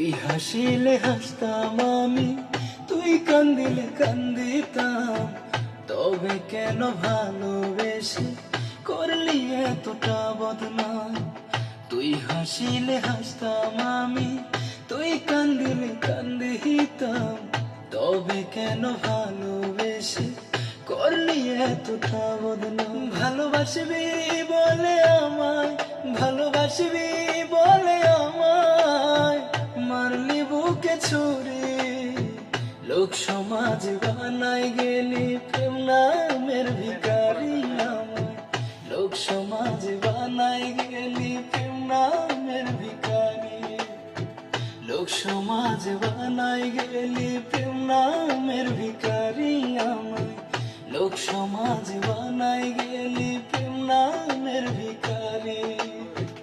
তুই হাসিলে হাসতাম আমি, তুই কান্দিলে কান্দিতাম। তবে কেন ভালোবেসে করলি এতটা বদনাম? তুই হাসিলে হাসতাম আমি, তুই কান্দিলে কান্দিতাম। তবে কেন ভালোবেসে করলি এতটা বদনাম? ভালোবাসবি বলে আমায়, ভালোবাসবি বলে আমায় মারলি বুকে ছুরি। লোক সমাজ বানাই গেলি প্রেম নামের ভিখারি আমায়। লোক সমাজ বানাই গেলি প্রেম নামের ভিখারি। লোক সমাজ বানাই গেলি প্রেম নামের ভিখারি আমায়। লোক সমাজ বানাই গেলি প্রেম নামের ভিখারি।